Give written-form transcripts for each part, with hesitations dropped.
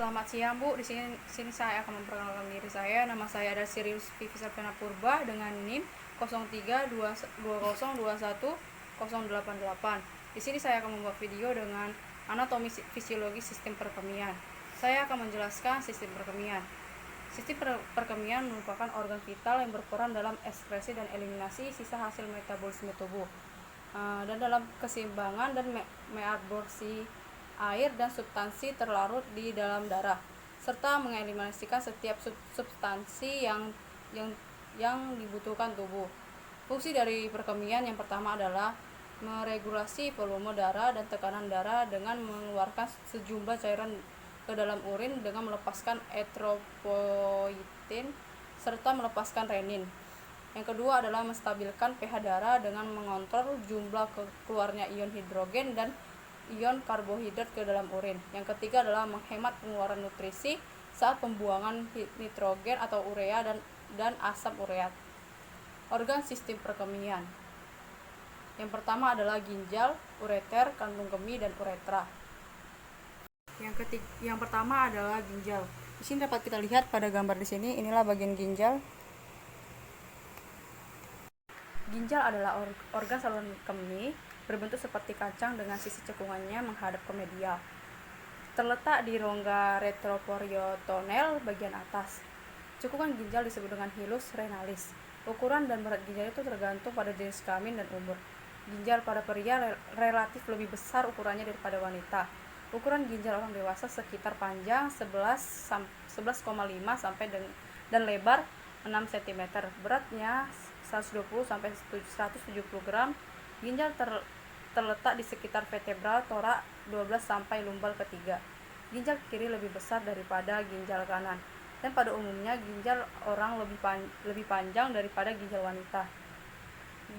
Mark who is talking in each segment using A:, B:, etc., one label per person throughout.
A: Selamat siang Bu, di sini saya akan memperkenalkan diri saya. Nama saya adalah Sirius Vivi Sarjana Purba dengan NIM 0320210088. Di sini saya akan membuat video dengan anatomi fisiologi sistem perkemian. Saya akan menjelaskan sistem perkemian. Sistem perkemian merupakan organ vital yang berperan dalam ekskresi dan eliminasi sisa hasil metabolisme tubuh, dan dalam keseimbangan dan meabsorpsi air dan substansi terlarut di dalam darah, serta mengeliminasikan setiap substansi yang dibutuhkan tubuh. Fungsi dari perkemian yang pertama adalah meregulasi volume darah dan tekanan darah dengan mengeluarkan sejumlah cairan ke dalam urin dengan melepaskan eritropoietin serta melepaskan renin. Yang kedua adalah menstabilkan pH darah dengan mengontrol jumlah keluarnya ion hidrogen dan ion karbohidrat ke dalam urin. Yang ketiga adalah menghemat pengeluaran nutrisi saat pembuangan nitrogen atau urea dan asam ureat. Organ sistem perkemian. Yang pertama adalah ginjal, ureter, kandung kemih, dan uretra. Yang pertama adalah ginjal. Di sini dapat kita lihat pada gambar di sini, inilah bagian ginjal. Ginjal adalah organ saluran kemih berbentuk seperti kacang dengan sisi cekungannya menghadap ke medial. Terletak di rongga retroperitoneal bagian atas. Cekungan ginjal disebut dengan hilus renalis. Ukuran dan berat ginjal itu tergantung pada jenis kelamin dan umur. Ginjal pada pria relatif lebih besar ukurannya daripada wanita. Ukuran ginjal orang dewasa sekitar panjang 11,5 sampai dan lebar 6 cm. Beratnya 120 sampai 170 gram. Ginjal terletak di sekitar vertebral torak 12 sampai lumbal ketiga. Ginjal kiri lebih besar daripada ginjal kanan, dan pada umumnya ginjal orang lebih panjang daripada ginjal wanita.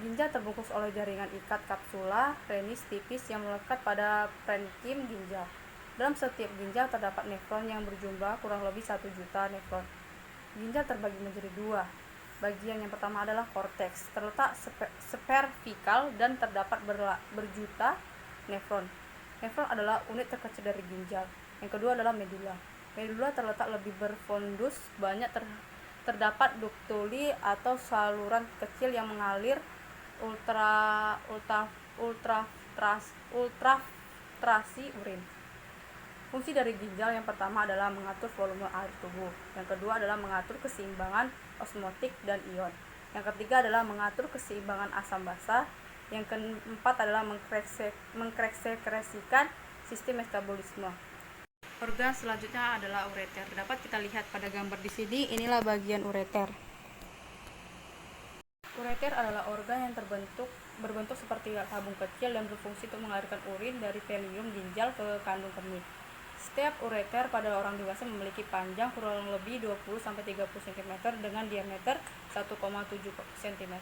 A: Ginjal terbungkus oleh jaringan ikat kapsula renis tipis yang melekat pada parenkim ginjal. Dalam setiap ginjal terdapat nefron yang berjumlah kurang lebih 1 juta nefron. Ginjal terbagi menjadi dua. Bagian yang pertama adalah korteks, terletak superfikal dan terdapat berjuta nefron. Nefron adalah unit terkecil dari ginjal. Yang kedua adalah medula. Medula terletak lebih berfundus, banyak terdapat ductuli atau saluran kecil yang mengalir ultrafiltrasi urin. Fungsi dari ginjal yang pertama adalah mengatur volume air tubuh. Yang kedua adalah mengatur keseimbangan osmotik dan ion. Yang ketiga adalah mengatur keseimbangan asam basa. Yang keempat adalah mengsekresikan sistem metabolisme. Organ selanjutnya adalah ureter. Dapat kita lihat pada gambar di sini, inilah bagian ureter. Ureter adalah organ yang berbentuk seperti tabung kecil dan berfungsi untuk mengalirkan urin dari velium ginjal ke kandung kemih. Setiap ureter pada orang dewasa memiliki panjang kurang lebih 20-30 cm dengan diameter 1,7 cm.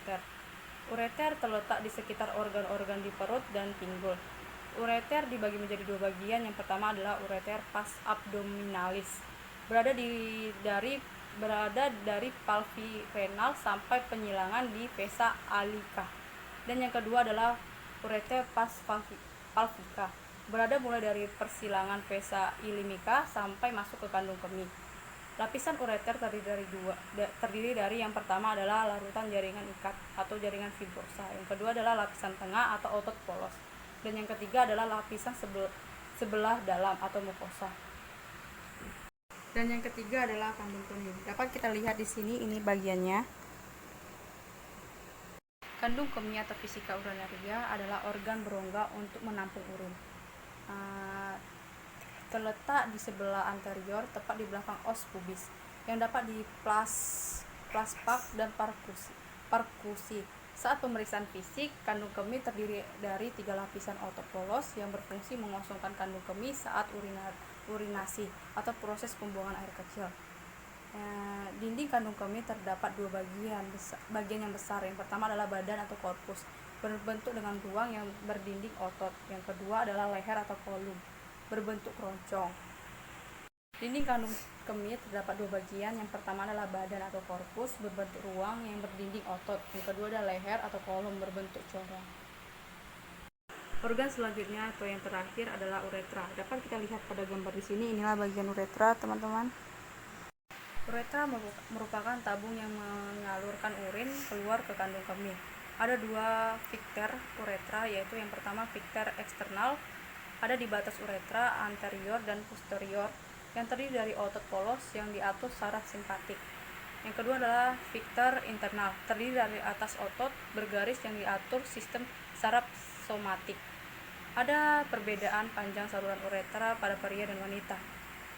A: Ureter terletak di sekitar organ-organ di perut dan pinggul. Ureter dibagi menjadi dua bagian. Yang pertama adalah ureter pars abdominalis, berada dari palvi renal sampai penyilangan di vesa alica. Dan yang kedua adalah ureter pars palvica, berada mulai dari persilangan vesa ilimica sampai masuk ke kandung kemih. Lapisan ureter terdiri dari yang pertama adalah larutan jaringan ikat atau jaringan fibrosa. Yang kedua adalah lapisan tengah atau otot polos. Dan yang ketiga adalah lapisan sebelah dalam atau mukosa. Dan yang ketiga adalah kandung kemih. Dapat kita lihat di sini, ini bagiannya. Kandung kemih atau vesika urinaria adalah organ berongga untuk menampung urin. Terletak di sebelah anterior, tepat di belakang os pubis, yang dapat di plaspak dan perkusi. Saat pemeriksaan fisik, kandung kemih terdiri dari 3 lapisan otot polos yang berfungsi mengosongkan kandung kemih saat urinasi atau proses pembuangan air kecil. Dinding kandung kemih terdapat dua bagian yang besar. Yang pertama adalah badan atau korpus, berbentuk dengan ruang yang berdinding otot. Yang kedua adalah leher atau kolum, berbentuk keroncong. Dinding kandung kemih terdapat dua bagian. Yang pertama adalah badan atau korpus, berbentuk ruang yang berdinding otot. Yang kedua adalah leher atau kolom, berbentuk corong. Organ selanjutnya atau yang terakhir adalah uretra. Dapat kita lihat pada gambar di sini. Inilah bagian uretra, teman-teman. Uretra merupakan tabung yang menyalurkan urin keluar ke kandung kemih. Ada dua fikter uretra, yaitu yang pertama fikter eksternal, ada di batas uretra anterior dan posterior, yang terdiri dari otot polos yang diatur saraf simpatik. Yang kedua adalah fikter internal, terdiri dari atas otot bergaris yang diatur sistem saraf somatik. Ada perbedaan panjang saluran uretra pada pria dan wanita.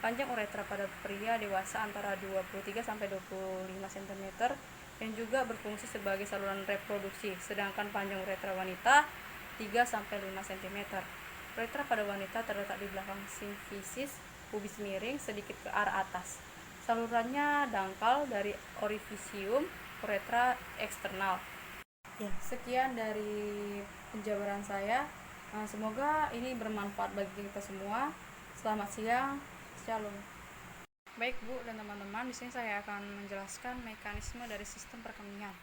A: Panjang uretra pada pria dewasa antara 23 sampai 25 cm yang juga berfungsi sebagai saluran reproduksi, sedangkan panjang uretra wanita 3 sampai 5 cm. Uretra pada wanita terletak di belakang simfisis, pubis miring sedikit ke arah atas. Salurannya dangkal dari orifisium uretra eksternal. Ya, sekian dari penjabaran saya. Semoga ini bermanfaat bagi kita semua. Selamat siang, shalom. Baik Bu dan teman-teman, di sini saya akan menjelaskan mekanisme dari sistem perkemihan.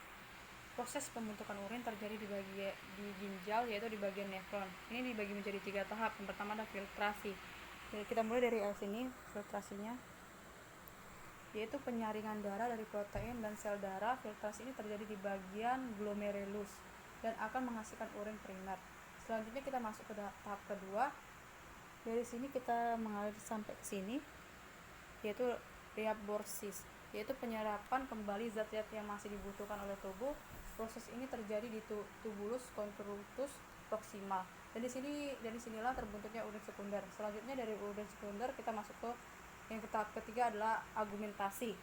A: Proses pembentukan urin terjadi di ginjal, yaitu di bagian nefron. Ini dibagi menjadi 3 tahap. Yang pertama adalah filtrasi. Jadi kita mulai dari sini filtrasinya, yaitu penyaringan darah dari protein dan sel darah. Filtrasi ini terjadi di bagian glomerulus dan akan menghasilkan urin primer. Selanjutnya kita masuk ke tahap kedua. Dari sini kita mengalir sampai ke sini, yaitu reabsorpsi, yaitu penyerapan kembali zat-zat yang masih dibutuhkan oleh tubuh. Proses ini terjadi di tubulus contractus proximal. Dan dari sinilah terbentuknya urin sekunder. Selanjutnya dari urin sekunder kita masuk ke yang tahap ketiga adalah augmentasi.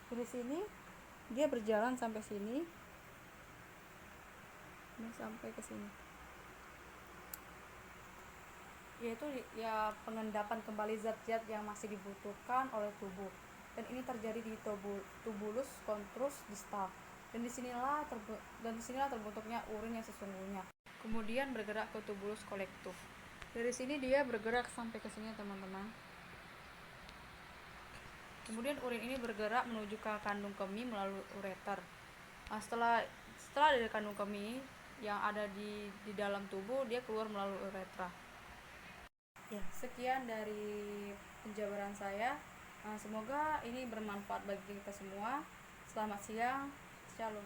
A: Di sini dia berjalan sampai sini. Ini sampai ke sini. Yaitu ya pengendapan kembali zat-zat yang masih dibutuhkan oleh tubuh. Dan ini terjadi di tubulus contractus distal. Dan disinilah terbentuknya urin yang sesungguhnya. Kemudian bergerak ke tubulus collectus. Dari sini dia bergerak sampai ke sini, teman-teman. Kemudian urin ini bergerak menuju ke kandung kemih melalui ureter. Setelah dari kandung kemih yang ada di dalam tubuh, dia keluar melalui uretra. Ya, sekian dari penjabaran saya. Semoga ini bermanfaat bagi kita semua. Selamat siang, shalom.